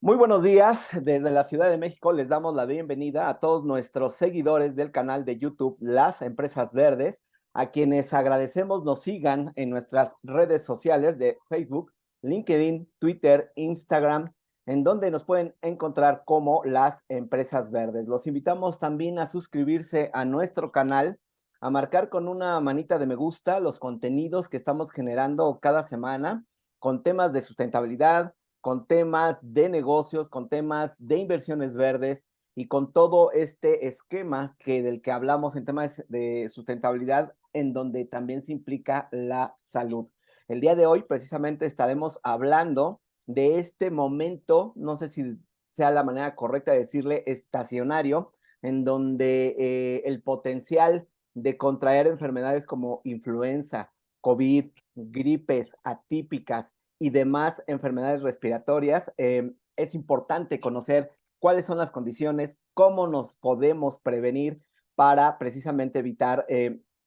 Muy buenos días, desde la Ciudad de México les damos la bienvenida a todos nuestros seguidores del canal de YouTube Las Empresas Verdes, a quienes agradecemos nos sigan en nuestras redes sociales de Facebook, LinkedIn, Twitter, Instagram, en donde nos pueden encontrar como Las Empresas Verdes. Los invitamos también a suscribirse a nuestro canal, a marcar con una manita de me gusta los contenidos que estamos generando cada semana con temas de sustentabilidad, con temas de negocios, con temas de inversiones verdes y con todo este esquema del que hablamos en temas de sustentabilidad, en donde también se implica la salud. El día de hoy precisamente estaremos hablando de este momento, no sé si sea la manera correcta de decirle, estacionario, en donde el potencial de contraer enfermedades como influenza, COVID, gripes atípicas y demás enfermedades respiratorias, es importante conocer cuáles son las condiciones, cómo nos podemos prevenir para precisamente evitar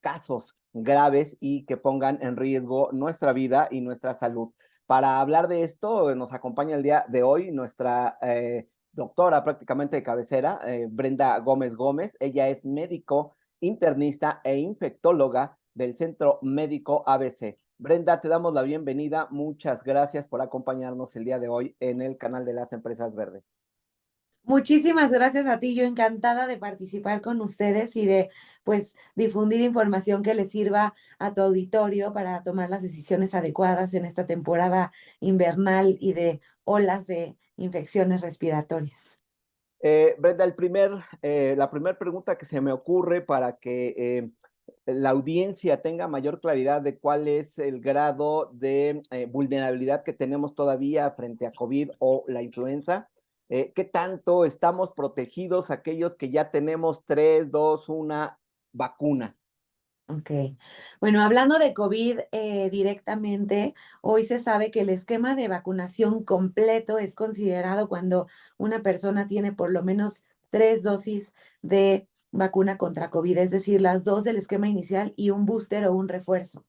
casos graves y que pongan en riesgo nuestra vida y nuestra salud. Para hablar de esto, nos acompaña el día de hoy nuestra doctora prácticamente de cabecera, Brenda Gómez Gómez. Ella es médico internista e infectóloga del Centro Médico ABC. Brenda, te damos la bienvenida. Muchas gracias por acompañarnos el día de hoy en el canal de las Empresas Verdes. Muchísimas gracias a ti, yo encantada de participar con ustedes y de pues difundir información que les sirva a tu auditorio para tomar las decisiones adecuadas en esta temporada invernal y de olas de infecciones respiratorias. Brenda, la primera pregunta que se me ocurre para que la audiencia tenga mayor claridad de cuál es el grado de vulnerabilidad que tenemos todavía frente a COVID o la influenza. ¿Qué tanto estamos protegidos aquellos que ya tenemos 3, 2, una vacuna? Ok. Bueno, hablando de COVID directamente, hoy se sabe que el esquema de vacunación completo es considerado cuando una persona tiene por lo menos 3 dosis de vacuna contra COVID, es decir, las dos del esquema inicial y un booster o un refuerzo.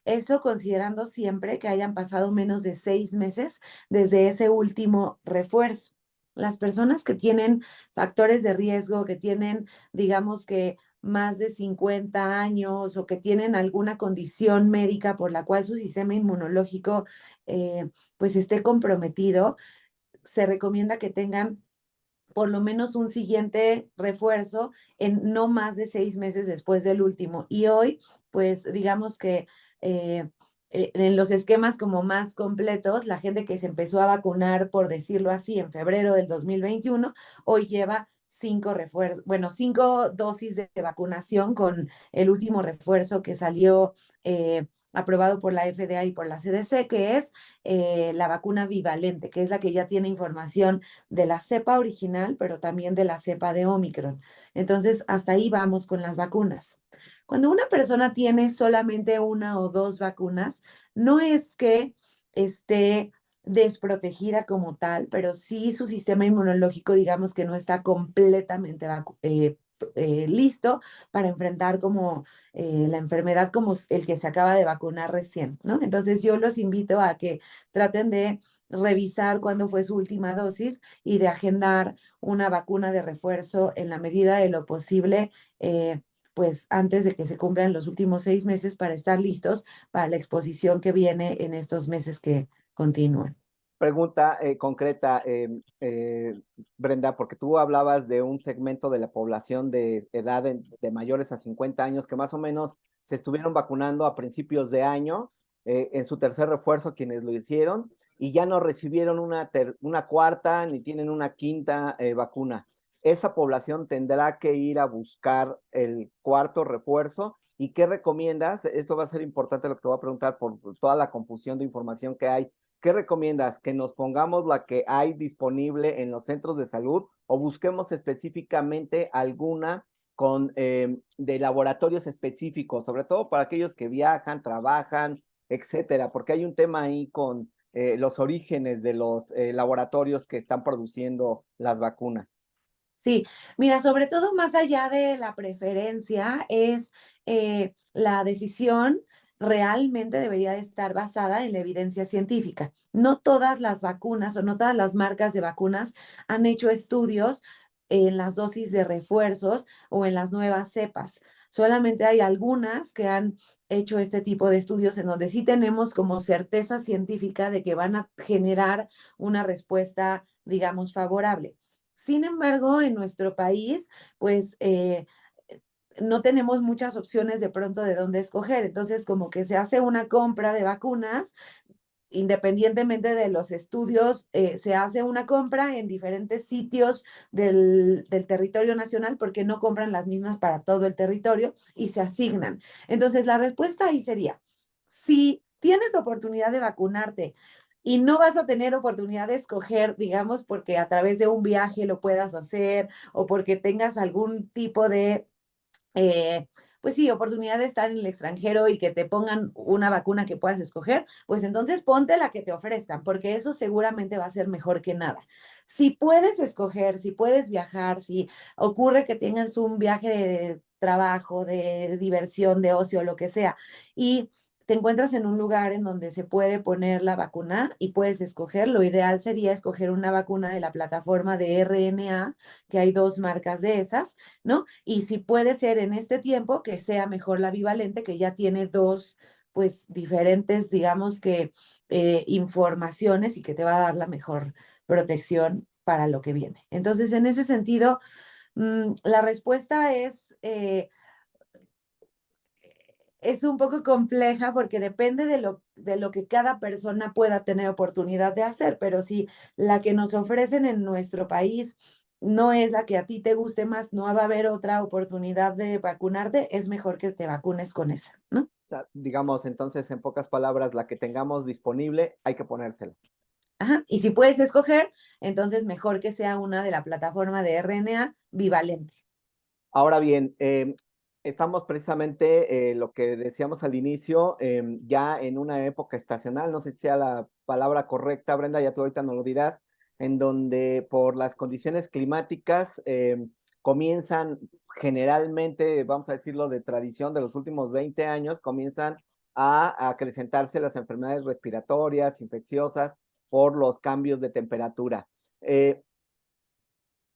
Eso considerando siempre que hayan pasado menos de 6 meses desde ese último refuerzo. Las personas que tienen factores de riesgo, que tienen, digamos que más de 50 años o que tienen alguna condición médica por la cual su sistema inmunológico pues esté comprometido, se recomienda que tengan por lo menos un siguiente refuerzo en no más de 6 meses después del último. Y hoy, pues digamos que en los esquemas como más completos, la gente que se empezó a vacunar, por decirlo así, en febrero del 2021, hoy lleva 5 refuerzos, bueno, 5 dosis de vacunación con el último refuerzo que salió aprobado por la FDA y por la CDC, que es la vacuna bivalente, que es la que ya tiene información de la cepa original, pero también de la cepa de Omicron. Entonces, hasta ahí vamos con las vacunas. Cuando una persona tiene solamente una o dos vacunas, no es que esté desprotegida como tal, pero sí su sistema inmunológico, digamos que no está completamente listo para enfrentar como la enfermedad como el que se acaba de vacunar recién, ¿no? Entonces yo los invito a que traten de revisar cuándo fue su última dosis y de agendar una vacuna de refuerzo en la medida de lo posible, pues antes de que se cumplan los últimos 6 meses para estar listos para la exposición que viene en estos meses que continúan. Pregunta concreta, Brenda, porque tú hablabas de un segmento de la población de edad de mayores a 50 años que más o menos se estuvieron vacunando a principios de año en su tercer refuerzo quienes lo hicieron y ya no recibieron una cuarta ni tienen una quinta vacuna. Esa población tendrá que ir a buscar el cuarto refuerzo. ¿Y qué recomiendas? Esto va a ser importante lo que te voy a preguntar por toda la confusión de información que hay. ¿Qué recomiendas? ¿Que nos pongamos la que hay disponible en los centros de salud o busquemos específicamente alguna de laboratorios específicos, sobre todo para aquellos que viajan, trabajan, etcétera? Porque hay un tema ahí con los orígenes de los laboratorios que están produciendo las vacunas. Sí, mira, sobre todo más allá de la preferencia es la decisión realmente debería de estar basada en la evidencia científica. No todas las vacunas o no todas las marcas de vacunas han hecho estudios en las dosis de refuerzos o en las nuevas cepas. Solamente hay algunas que han hecho este tipo de estudios en donde sí tenemos como certeza científica de que van a generar una respuesta, digamos, favorable. Sin embargo, en nuestro país, pues no tenemos muchas opciones de pronto de dónde escoger. Entonces, como que se hace una compra de vacunas, independientemente de los estudios, se hace una compra en diferentes sitios del territorio nacional porque no compran las mismas para todo el territorio y se asignan. Entonces, la respuesta ahí sería, si tienes oportunidad de vacunarte y no vas a tener oportunidad de escoger, digamos, porque a través de un viaje lo puedas hacer o porque tengas algún tipo de pues sí, oportunidad de estar en el extranjero y que te pongan una vacuna que puedas escoger, pues entonces ponte la que te ofrezcan, porque eso seguramente va a ser mejor que nada. Si puedes escoger, si puedes viajar, si ocurre que tengas un viaje de trabajo, de diversión, de ocio, lo que sea, y te encuentras en un lugar en donde se puede poner la vacuna y puedes escoger, lo ideal sería escoger una vacuna de la plataforma de RNA, que hay dos marcas de esas, ¿no? Y si puede ser en este tiempo, que sea mejor la bivalente, que ya tiene dos, pues, diferentes, digamos que, informaciones y que te va a dar la mejor protección para lo que viene. Entonces, en ese sentido, la respuesta es un poco compleja porque depende de lo que cada persona pueda tener oportunidad de hacer, pero si la que nos ofrecen en nuestro país no es la que a ti te guste más, no va a haber otra oportunidad de vacunarte, es mejor que te vacunes con esa, ¿no? O sea, digamos, entonces, en pocas palabras, la que tengamos disponible, hay que ponérsela. Ajá. Y si puedes escoger, entonces mejor que sea una de la plataforma de RNA bivalente. Ahora bien, estamos precisamente, lo que decíamos al inicio, ya en una época estacional, no sé si sea la palabra correcta, Brenda, ya tú ahorita nos lo dirás, en donde por las condiciones climáticas comienzan generalmente, vamos a decirlo de tradición de los últimos 20 años, comienzan a acrecentarse las enfermedades respiratorias, infecciosas, por los cambios de temperatura.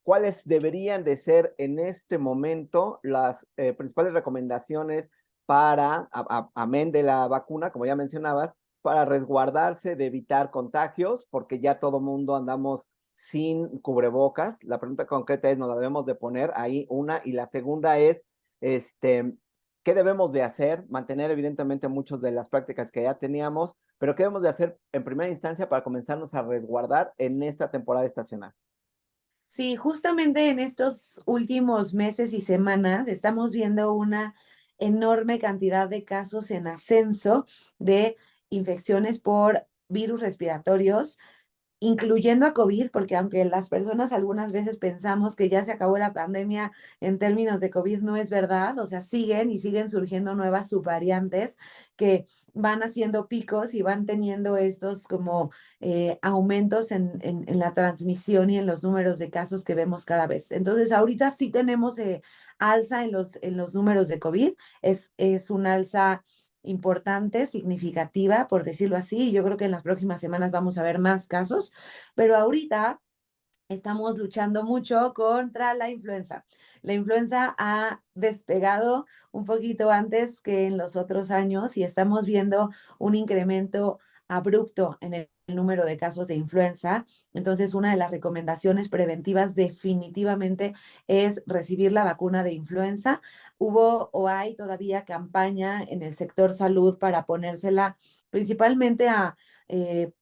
¿Cuáles deberían de ser en este momento las principales recomendaciones para, amén de la vacuna, como ya mencionabas, para resguardarse de evitar contagios, porque ya todo mundo andamos sin cubrebocas? La pregunta concreta es, ¿nos la debemos de poner ahí una? Y la segunda es, este, ¿qué debemos de hacer? Mantener evidentemente muchas de las prácticas que ya teníamos, pero ¿qué debemos de hacer en primera instancia para comenzarnos a resguardar en esta temporada estacional? Sí, justamente en estos últimos meses y semanas estamos viendo una enorme cantidad de casos en ascenso de infecciones por virus respiratorios, incluyendo a COVID, porque aunque las personas algunas veces pensamos que ya se acabó la pandemia en términos de COVID, no es verdad, o sea, siguen y siguen surgiendo nuevas subvariantes que van haciendo picos y van teniendo estos como aumentos en la transmisión y en los números de casos que vemos cada vez. Entonces, ahorita sí tenemos alza en los números de COVID, es un alza importante, significativa, por decirlo así. Y yo creo que en las próximas semanas vamos a ver más casos, pero ahorita estamos luchando mucho contra la influenza. La influenza ha despegado un poquito antes que en los otros años y estamos viendo un incremento abrupto en el número de casos de influenza. Entonces, una de las recomendaciones preventivas definitivamente es recibir la vacuna de influenza. Hubo o hay todavía campaña en el sector salud para ponérsela principalmente a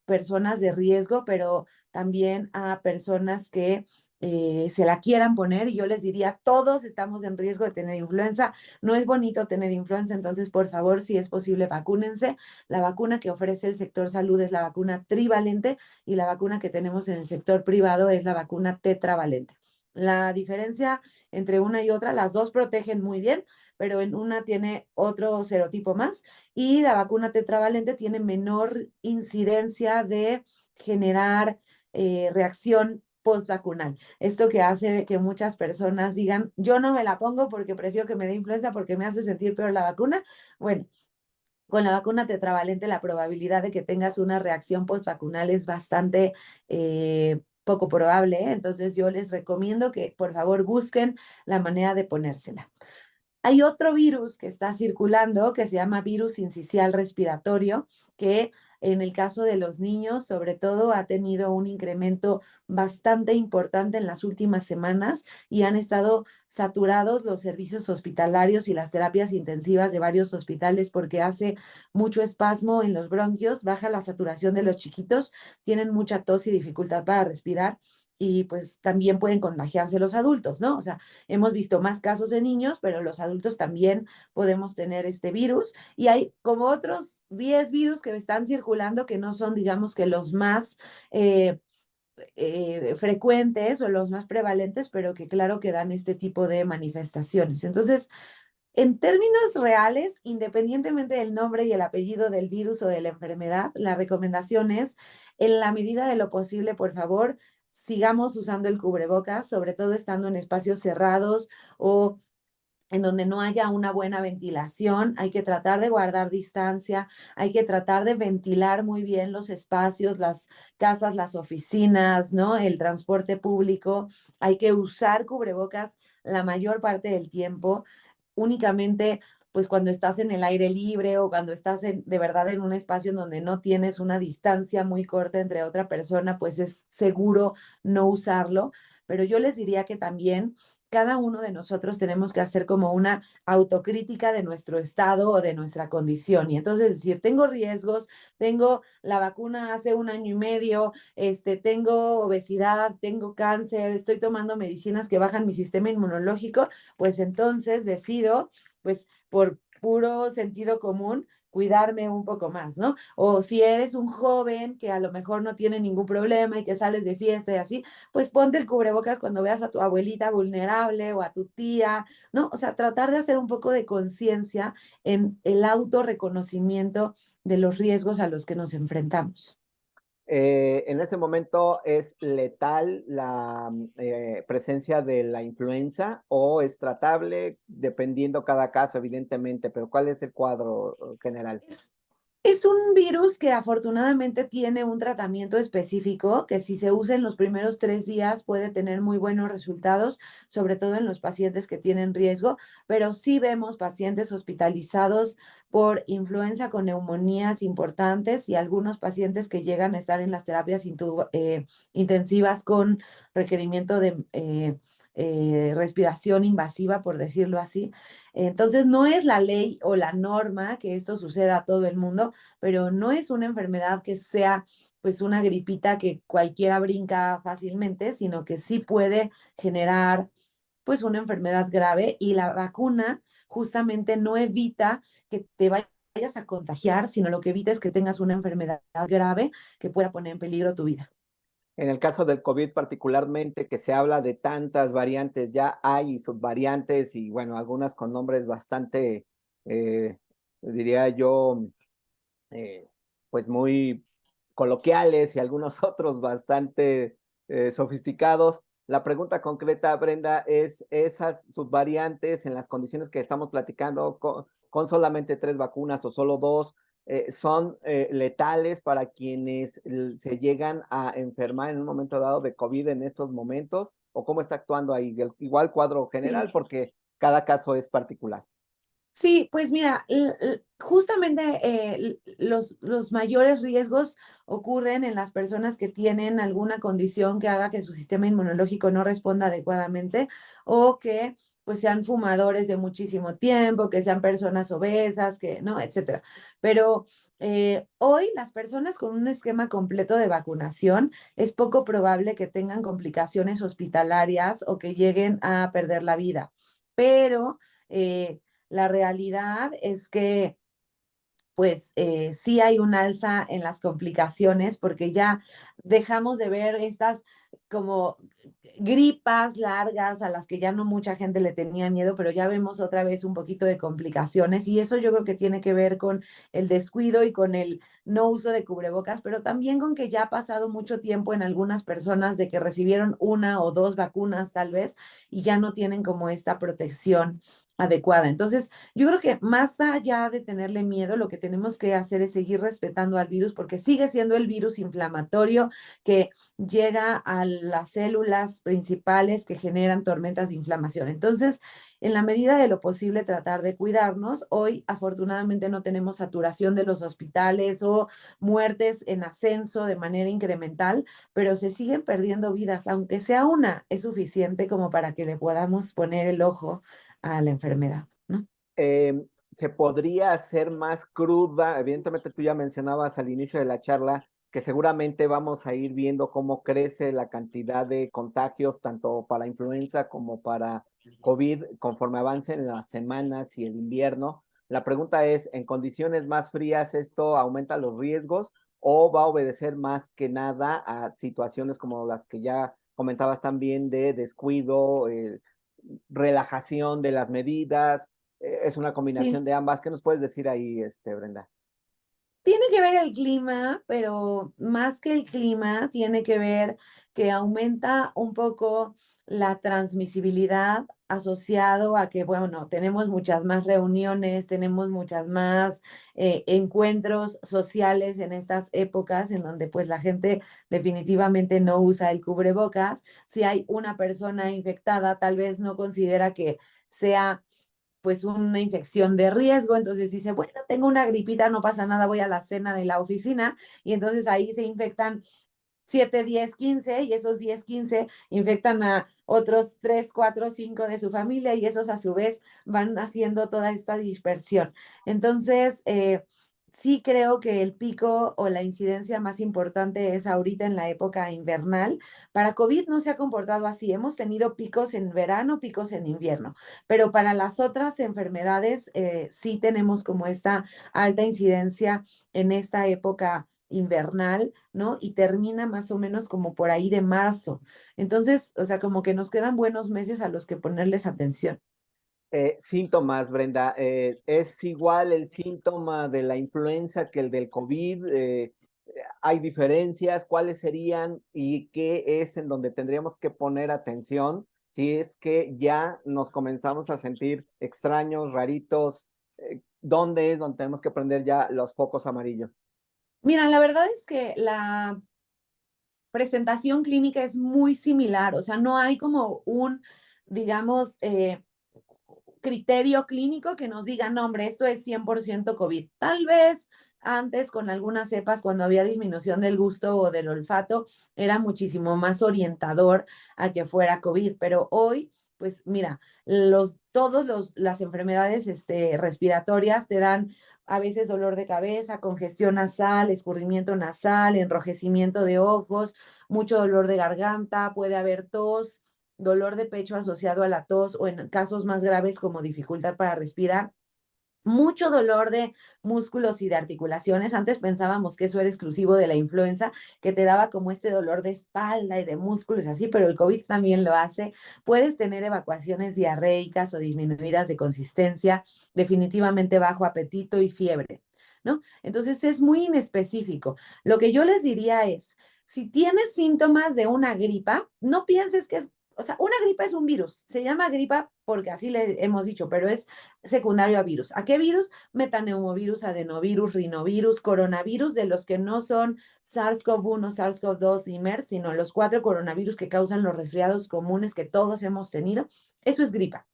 personas de riesgo, pero también a personas que se la quieran poner y yo les diría, todos estamos en riesgo de tener influenza, no es bonito tener influenza, entonces por favor, si es posible, vacúnense. La vacuna que ofrece el sector salud es la vacuna trivalente y la vacuna que tenemos en el sector privado es la vacuna tetravalente. La diferencia entre una y otra, las dos protegen muy bien, pero en una tiene otro serotipo más y la vacuna tetravalente tiene menor incidencia de generar reacción postvacunal. Esto que hace que muchas personas digan, yo no me la pongo porque prefiero que me dé influenza porque me hace sentir peor la vacuna. Bueno, con la vacuna tetravalente la probabilidad de que tengas una reacción postvacunal es bastante poco probable, ¿eh? Entonces yo les recomiendo que por favor busquen la manera de ponérsela. Hay otro virus que está circulando que se llama virus sincicial respiratorio, que en el caso de los niños, sobre todo, ha tenido un incremento bastante importante en las últimas semanas y han estado saturados los servicios hospitalarios y las terapias intensivas de varios hospitales porque hace mucho espasmo en los bronquios, baja la saturación de los chiquitos, tienen mucha tos y dificultad para respirar y pues también pueden contagiarse los adultos, ¿no? O sea, hemos visto más casos en niños, pero los adultos también podemos tener este virus. Y hay como otros 10 virus que están circulando que no son, digamos, que los más frecuentes o los más prevalentes, pero que claro que dan este tipo de manifestaciones. Entonces, en términos reales, independientemente del nombre y el apellido del virus o de la enfermedad, la recomendación es, en la medida de lo posible, por favor, sigamos usando el cubrebocas, sobre todo estando en espacios cerrados o en donde no haya una buena ventilación. Hay que tratar de guardar distancia, hay que tratar de ventilar muy bien los espacios, las casas, las oficinas, ¿no? El transporte público. Hay que usar cubrebocas la mayor parte del tiempo. Únicamente, pues cuando estás en el aire libre o cuando estás de verdad en un espacio en donde no tienes una distancia muy corta entre otra persona, pues es seguro no usarlo. Pero yo les diría que también cada uno de nosotros tenemos que hacer como una autocrítica de nuestro estado o de nuestra condición. Y entonces decir, tengo riesgos, tengo la vacuna hace un año y medio, tengo obesidad, tengo cáncer, estoy tomando medicinas que bajan mi sistema inmunológico, pues entonces decido, pues por puro sentido común, cuidarme un poco más, ¿no? O si eres un joven que a lo mejor no tiene ningún problema y que sales de fiesta y así, pues ponte el cubrebocas cuando veas a tu abuelita vulnerable o a tu tía, ¿no? O sea, tratar de hacer un poco de conciencia en el autorreconocimiento de los riesgos a los que nos enfrentamos. En este momento, ¿es letal la presencia de la influenza o es tratable dependiendo cada caso, evidentemente? Pero ¿cuál es el cuadro general? Es, es un virus que afortunadamente tiene un tratamiento específico que si se usa en los primeros 3 días puede tener muy buenos resultados, sobre todo en los pacientes que tienen riesgo, pero sí vemos pacientes hospitalizados por influenza con neumonías importantes y algunos pacientes que llegan a estar en las terapias intensivas con requerimiento de respiración invasiva, por decirlo así. Entonces, no es la ley o la norma que esto suceda a todo el mundo, pero no es una enfermedad que sea pues una gripita que cualquiera brinca fácilmente, sino que sí puede generar pues una enfermedad grave y la vacuna justamente no evita que te vayas a contagiar, sino lo que evita es que tengas una enfermedad grave que pueda poner en peligro tu vida. En el caso del COVID particularmente, que se habla de tantas variantes, ya hay y subvariantes y bueno, algunas con nombres bastante, eh, diría yo, eh, pues muy coloquiales y algunos otros bastante sofisticados. La pregunta concreta, Brenda, es esas subvariantes en las condiciones que estamos platicando con solamente 3 vacunas o solo 2, son letales para quienes se llegan a enfermar en un momento dado de COVID en estos momentos, o cómo está actuando ahí, igual cuadro general, Sí. porque cada caso es particular. Sí, pues mira, justamente los mayores riesgos ocurren en las personas que tienen alguna condición que haga que su sistema inmunológico no responda adecuadamente o que pues sean fumadores de muchísimo tiempo, que sean personas obesas, que no, etcétera. Pero hoy las personas con un esquema completo de vacunación es poco probable que tengan complicaciones hospitalarias o que lleguen a perder la vida. Pero la realidad es que pues sí hay un alza en las complicaciones porque ya dejamos de ver estas como gripas largas a las que ya no mucha gente le tenía miedo, pero ya vemos otra vez un poquito de complicaciones y eso yo creo que tiene que ver con el descuido y con el no uso de cubrebocas, pero también con que ya ha pasado mucho tiempo en algunas personas de que recibieron una o dos vacunas tal vez y ya no tienen como esta protección adecuada. Entonces, yo creo que más allá de tenerle miedo, lo que tenemos que hacer es seguir respetando al virus porque sigue siendo el virus inflamatorio que llega a las células principales que generan tormentas de inflamación. Entonces, en la medida de lo posible, tratar de cuidarnos. Hoy, afortunadamente, no tenemos saturación de los hospitales o muertes en ascenso de manera incremental, pero se siguen perdiendo vidas, aunque sea una, es suficiente como para que le podamos poner el ojo a la enfermedad, ¿no? eh, Se podría hacer más cruda. Evidentemente, tú ya mencionabas al inicio de la charla que seguramente vamos a ir viendo cómo crece la cantidad de contagios, tanto para influenza como para COVID, conforme avancen las semanas y el invierno. La pregunta es, ¿en condiciones más frías esto aumenta los riesgos o va a obedecer más que nada a situaciones como las que ya comentabas también de descuido, relajación de las medidas? Es una Sí. combinación de ambas. ¿Qué nos puedes decir ahí, Brenda? Tiene que ver el clima, pero más que el clima, tiene que ver que aumenta un poco la transmisibilidad asociado a que, bueno, tenemos muchas más reuniones, tenemos muchas más encuentros sociales en estas épocas en donde pues la gente definitivamente no usa el cubrebocas. Si hay una persona infectada, tal vez no considera que sea pues una infección de riesgo, entonces dice, bueno, tengo una gripita, no pasa nada, voy a la cena de la oficina y entonces ahí se infectan 7, 10, 15 y esos 10, 15 infectan a otros 3, 4, 5 de su familia y esos a su vez van haciendo toda esta dispersión. Entonces, sí creo que el pico o la incidencia más importante es ahorita en la época invernal. Para COVID no se ha comportado así. Hemos tenido picos en verano, picos en invierno, pero para las otras enfermedades sí tenemos como esta alta incidencia en esta época invernal, ¿no? Y termina más o menos como por ahí de marzo. Entonces, o sea, como que nos quedan buenos meses a los que ponerles atención. Síntomas, Brenda. ¿Es igual el síntoma de la influenza que el del COVID? ¿Hay diferencias? ¿Cuáles serían y qué es en donde tendríamos que poner atención si es que ya nos comenzamos a sentir extraños, raritos? ¿Dónde es donde tenemos que prender ya los focos amarillos? Mira, la verdad es que la presentación clínica es muy similar, o sea, no hay como un, digamos, criterio clínico que nos diga, no, hombre, esto es 100% COVID. Tal vez antes con algunas cepas, cuando había disminución del gusto o del olfato, era muchísimo más orientador a que fuera COVID, pero hoy, pues mira, las enfermedades respiratorias te dan a veces dolor de cabeza, congestión nasal, escurrimiento nasal, enrojecimiento de ojos, mucho dolor de garganta, puede haber tos, dolor de pecho asociado a la tos o en casos más graves como dificultad para respirar. Mucho dolor de músculos y de articulaciones. Antes pensábamos que eso era exclusivo de la influenza, que te daba como este dolor de espalda y de músculos así, pero el COVID también lo hace. Puedes tener evacuaciones diarreicas o disminuidas de consistencia, definitivamente bajo apetito y fiebre, ¿no? Entonces es muy inespecífico. Lo que yo les diría es, si tienes síntomas de una gripa, no pienses que es, o sea, una gripa es un virus, se llama gripa porque así le hemos dicho, pero es secundario a virus. ¿A qué virus? Metaneumovirus, adenovirus, rinovirus, coronavirus, de los que no son SARS-CoV-1, SARS-CoV-2 y MERS, sino los 4 coronavirus que causan los resfriados comunes que todos hemos tenido. Eso es gripa.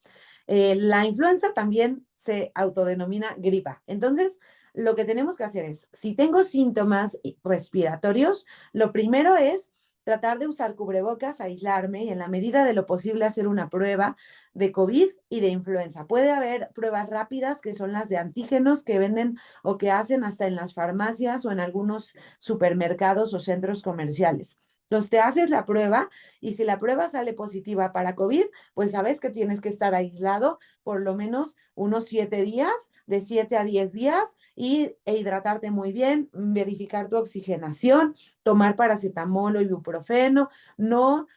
La influenza también se autodenomina gripa. Entonces, lo que tenemos que hacer es, si tengo síntomas respiratorios, lo primero es tratar de usar cubrebocas, aislarme y en la medida de lo posible hacer una prueba de COVID y de influenza. Puede haber pruebas rápidas que son las de antígenos que venden o que hacen hasta en las farmacias o en algunos supermercados o centros comerciales. Entonces te haces la prueba y si la prueba sale positiva para COVID, pues sabes que tienes que estar aislado por lo menos unos 7 días, de 7 a 10 días, e hidratarte muy bien, verificar tu oxigenación, tomar paracetamol o ibuprofeno, no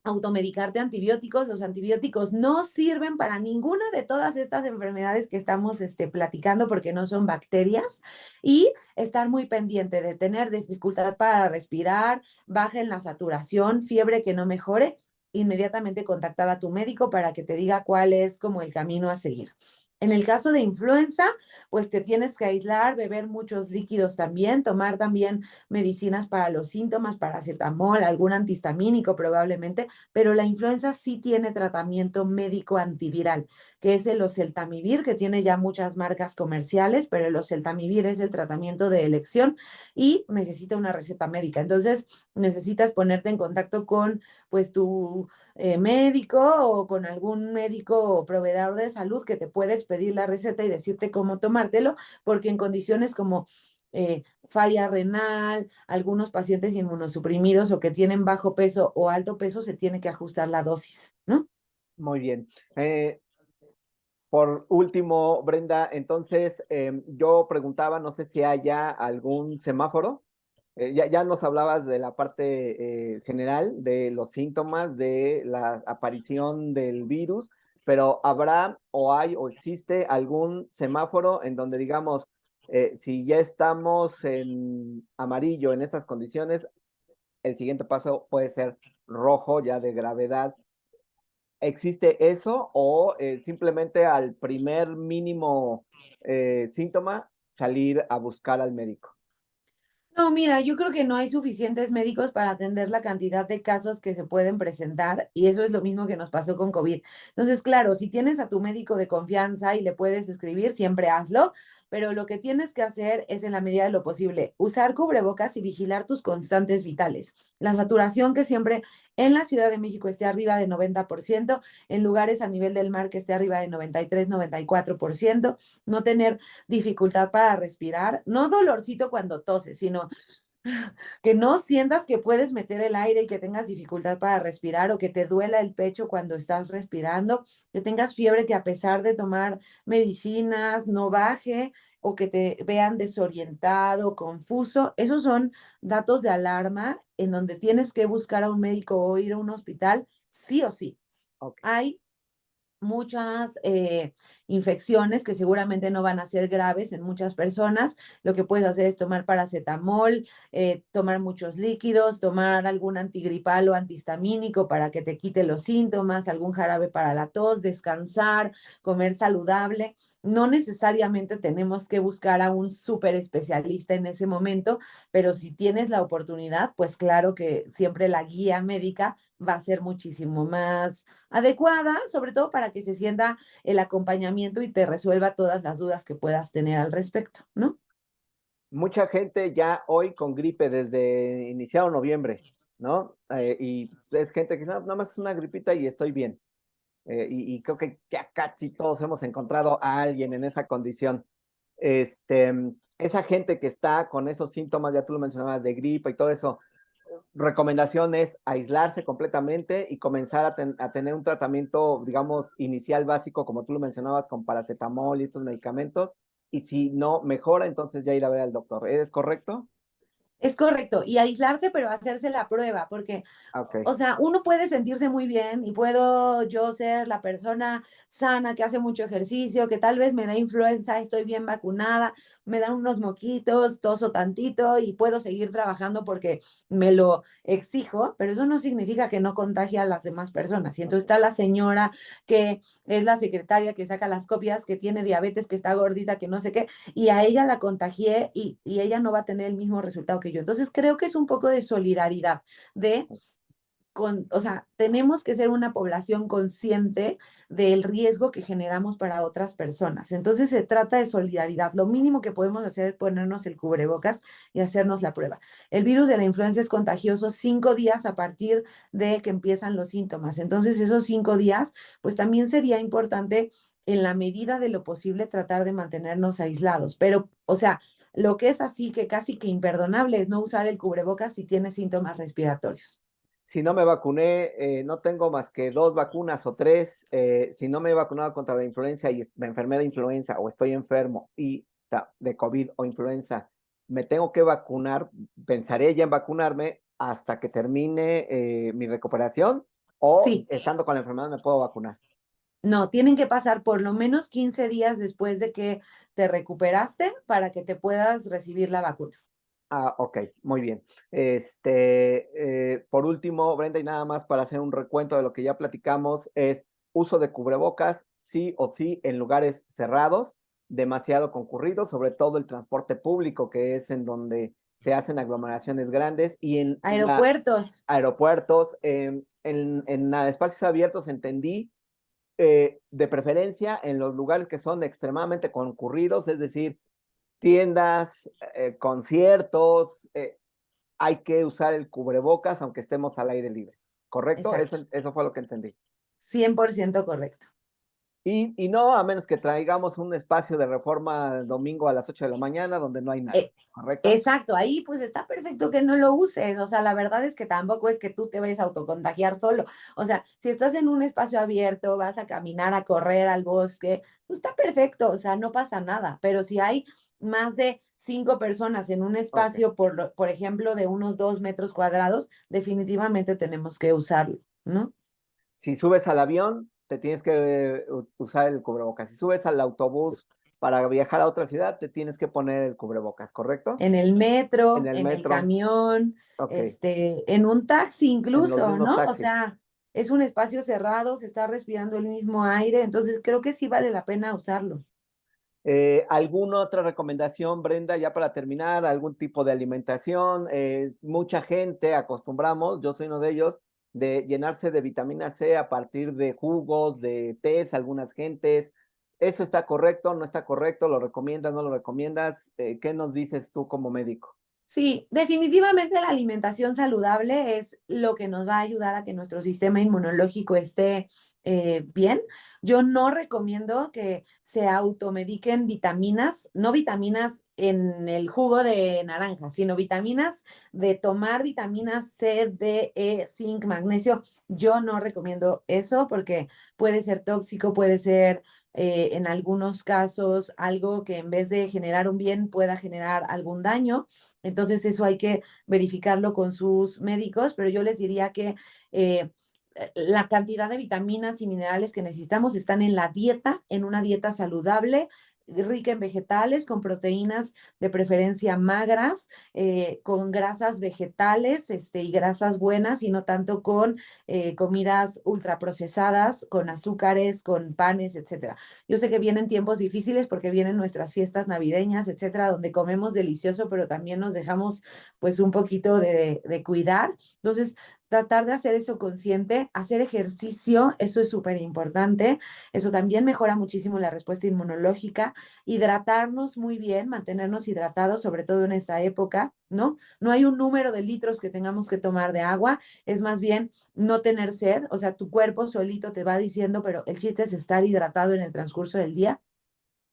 automedicarte antibióticos. Los antibióticos no sirven para ninguna de todas estas enfermedades que estamos platicando porque no son bacterias, y estar muy pendiente de tener dificultad para respirar, baja en la saturación, fiebre que no mejore, inmediatamente contactar a tu médico para que te diga cuál es como el camino a seguir. En el caso de influenza, pues te tienes que aislar, beber muchos líquidos también, tomar también medicinas para los síntomas, paracetamol, algún antihistamínico probablemente, pero la influenza sí tiene tratamiento médico antiviral, que es el oseltamivir, que tiene ya muchas marcas comerciales, pero el oseltamivir es el tratamiento de elección y necesita una receta médica. Entonces, necesitas ponerte en contacto con, pues, tu médico o con algún médico o proveedor de salud que te puede expedir la receta y decirte cómo tomártelo, porque en condiciones como falla renal, algunos pacientes inmunosuprimidos o que tienen bajo peso o alto peso, se tiene que ajustar la dosis, ¿no? Muy bien. Por último, Brenda, entonces yo preguntaba, no sé si haya algún semáforo. Ya nos hablabas de la parte general, de los síntomas, de la aparición del virus, pero ¿habrá o hay o existe algún semáforo en donde digamos, si ya estamos en amarillo en estas condiciones, el siguiente paso puede ser rojo ya de gravedad? ¿Existe eso o simplemente al primer mínimo síntoma salir a buscar al médico? No, mira, yo creo que no hay suficientes médicos para atender la cantidad de casos que se pueden presentar, y eso es lo mismo que nos pasó con COVID. Entonces, claro, si tienes a tu médico de confianza y le puedes escribir, siempre hazlo, pero lo que tienes que hacer es, en la medida de lo posible, usar cubrebocas y vigilar tus constantes vitales. La saturación que siempre en la Ciudad de México esté arriba de 90%, en lugares a nivel del mar que esté arriba de 93, 94%, no tener dificultad para respirar, no dolorcito cuando toses, sino que no sientas que puedes meter el aire y que tengas dificultad para respirar, o que te duela el pecho cuando estás respirando, que tengas fiebre que a pesar de tomar medicinas no baje, o que te vean desorientado, confuso. Esos son datos de alarma en donde tienes que buscar a un médico o ir a un hospital sí o sí. Ok. Hay muchas infecciones que seguramente no van a ser graves en muchas personas. Lo que puedes hacer es tomar paracetamol, tomar muchos líquidos, tomar algún antigripal o antihistamínico para que te quite los síntomas, algún jarabe para la tos, descansar, comer saludable. No necesariamente tenemos que buscar a un súper especialista en ese momento, pero si tienes la oportunidad, pues claro que siempre la guía médica va a ser muchísimo más adecuada, sobre todo para que se sienta el acompañamiento y te resuelva todas las dudas que puedas tener al respecto, ¿no? Mucha gente ya hoy con gripe desde iniciado noviembre, ¿no? Y es gente que dice, "No, nada más es una gripita y estoy bien". Y creo que ya casi todos hemos encontrado a alguien en esa condición. Esa gente que está con esos síntomas, ya tú lo mencionabas, de gripa y todo eso, recomendación es aislarse completamente y comenzar a tener un tratamiento, digamos, inicial básico, como tú lo mencionabas, con paracetamol y estos medicamentos. Y si no mejora, entonces ya ir a ver al doctor. ¿Es correcto? Es correcto, y aislarse, pero hacerse la prueba, porque, Ah, ok. o sea, uno puede sentirse muy bien y puedo yo ser la persona sana que hace mucho ejercicio, que tal vez me da influenza, estoy bien vacunada, me dan unos moquitos, toso tantito y puedo seguir trabajando porque me lo exijo, pero eso no significa que no contagie a las demás personas. Y entonces Ok. está la señora que es la secretaria que saca las copias, que tiene diabetes, que está gordita, que no sé qué, y a ella la contagié y ella no va a tener el mismo resultado que yo. Entonces creo que es un poco de solidaridad, de o sea, tenemos que ser una población consciente del riesgo que generamos para otras personas. Entonces se trata de solidaridad. Lo mínimo que podemos hacer es ponernos el cubrebocas y hacernos la prueba. El virus de la influenza es contagioso 5 días a partir de que empiezan los síntomas. Entonces esos 5 días, pues también sería importante, en la medida de lo posible, tratar de mantenernos aislados. Pero, o sea, Lo que es así que casi que imperdonable es no usar el cubrebocas si tienes síntomas respiratorios. Si no me vacuné, no tengo más que 2 vacunas o 3. Si no me he vacunado contra la influenza y me enfermé de influenza o estoy enfermo y de COVID o influenza, me tengo que vacunar, pensaré ya en vacunarme hasta que termine mi recuperación o Sí, estando con la enfermedad me puedo vacunar. no, tienen que pasar por lo menos 15 días después de que te recuperaste para que te puedas recibir la vacuna. Ah, ok, muy bien. Por último, Brenda, y nada más para hacer un recuento de lo que ya platicamos, es uso de cubrebocas, sí o sí, en lugares cerrados, demasiado concurridos, sobre todo el transporte público, que es en donde se hacen aglomeraciones grandes, y en Aeropuertos, aeropuertos, en espacios abiertos entendí, de preferencia en los lugares que son extremadamente concurridos, es decir, tiendas, conciertos, hay que usar el cubrebocas aunque estemos al aire libre, ¿correcto? exacto, Eso fue lo que entendí. 100% correcto. Y no, a menos que traigamos un espacio de Reforma el domingo a las 8 de la mañana donde no hay nadie, Eh, ¿correcto? exacto, ahí pues está perfecto que no lo uses, o sea, la verdad es que tampoco es que tú te vayas a autocontagiar solo, o sea, si estás en un espacio abierto, vas a caminar, a correr al bosque, pues está perfecto, o sea, no pasa nada, pero si hay más de 5 personas en un Ok. espacio, por ejemplo, de unos 2 metros cuadrados, definitivamente tenemos que usarlo, ¿no? Si subes al avión, te tienes que usar el cubrebocas. Si subes al autobús para viajar a otra ciudad, te tienes que poner el cubrebocas, ¿correcto? En el En metro, el en el metro, camión, ok. en un taxi En los incluso, mismos ¿no? O taxis. sea, es un espacio cerrado, se está respirando el mismo aire, entonces creo que sí vale la pena usarlo. ¿Alguna otra recomendación, Brenda, ya para terminar? ¿Algún tipo de alimentación? Mucha gente acostumbramos, yo soy uno de ellos, de llenarse de vitamina C a partir de jugos, de tés, algunas gentes. ¿Eso está correcto? ¿No está correcto? ¿Lo recomiendas? ¿No lo recomiendas? ¿Qué nos dices tú como médico? Sí, definitivamente la alimentación saludable es lo que nos va a ayudar a que nuestro sistema inmunológico esté bien. Yo no recomiendo que se automediquen vitaminas, no vitaminas en el jugo de naranja, sino vitaminas de tomar vitaminas C, D, E, zinc, magnesio. Yo no recomiendo eso porque puede ser tóxico, puede ser en algunos casos algo que en vez de generar un bien pueda generar algún daño. Entonces eso hay que verificarlo con sus médicos, pero yo les diría que la cantidad de vitaminas y minerales que necesitamos están en la dieta, en una dieta saludable, rica en vegetales, con proteínas de preferencia magras, con grasas vegetales y grasas buenas, y no tanto con comidas ultraprocesadas, con azúcares, con panes, etcétera. Yo sé que vienen tiempos difíciles porque vienen nuestras fiestas navideñas, etcétera, donde comemos delicioso, pero también nos dejamos pues un poquito de cuidar. Entonces, tratar de hacer eso consciente, hacer ejercicio, eso es súper importante. Eso también mejora muchísimo la respuesta inmunológica. Hidratarnos muy bien, mantenernos hidratados, sobre todo en esta época, ¿no? No hay un número de litros que tengamos que tomar de agua, es más bien no tener sed, o sea, tu cuerpo solito te va diciendo, pero el chiste es estar hidratado en el transcurso del día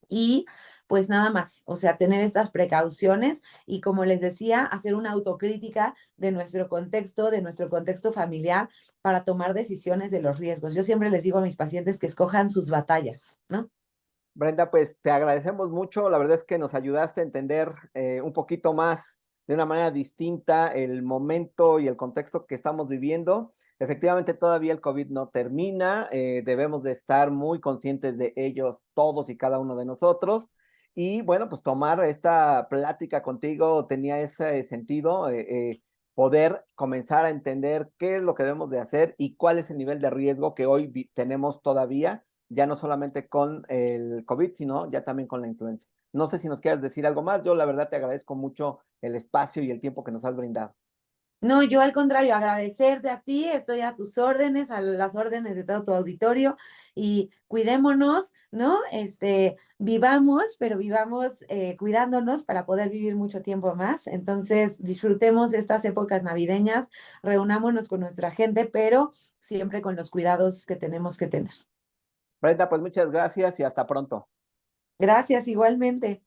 y pues nada más, o sea, tener estas precauciones y como les decía, hacer una autocrítica de nuestro contexto familiar para tomar decisiones de los riesgos. Yo siempre les digo a mis pacientes que escojan sus batallas, ¿no? Brenda, pues te agradecemos mucho. La verdad es que nos ayudaste a entender un poquito más de una manera distinta el momento y el contexto que estamos viviendo. Efectivamente, todavía el COVID no termina. Debemos de estar muy conscientes de ellos, todos y cada uno de nosotros. Y bueno, pues tomar esta plática contigo tenía ese sentido, poder comenzar a entender qué es lo que debemos de hacer y cuál es el nivel de riesgo que hoy tenemos todavía, ya no solamente con el COVID, sino ya también con la influenza. No sé si nos quieres decir algo más. Yo la verdad te agradezco mucho el espacio y el tiempo que nos has brindado. No, yo al contrario, agradecerte a ti, estoy a tus órdenes, a las órdenes de todo tu auditorio y cuidémonos, ¿no? Vivamos, pero vivamos cuidándonos para poder vivir mucho tiempo más. Entonces, disfrutemos estas épocas navideñas, reunámonos con nuestra gente, pero siempre con los cuidados que tenemos que tener. Brenda, pues muchas gracias y hasta pronto. Gracias, igualmente.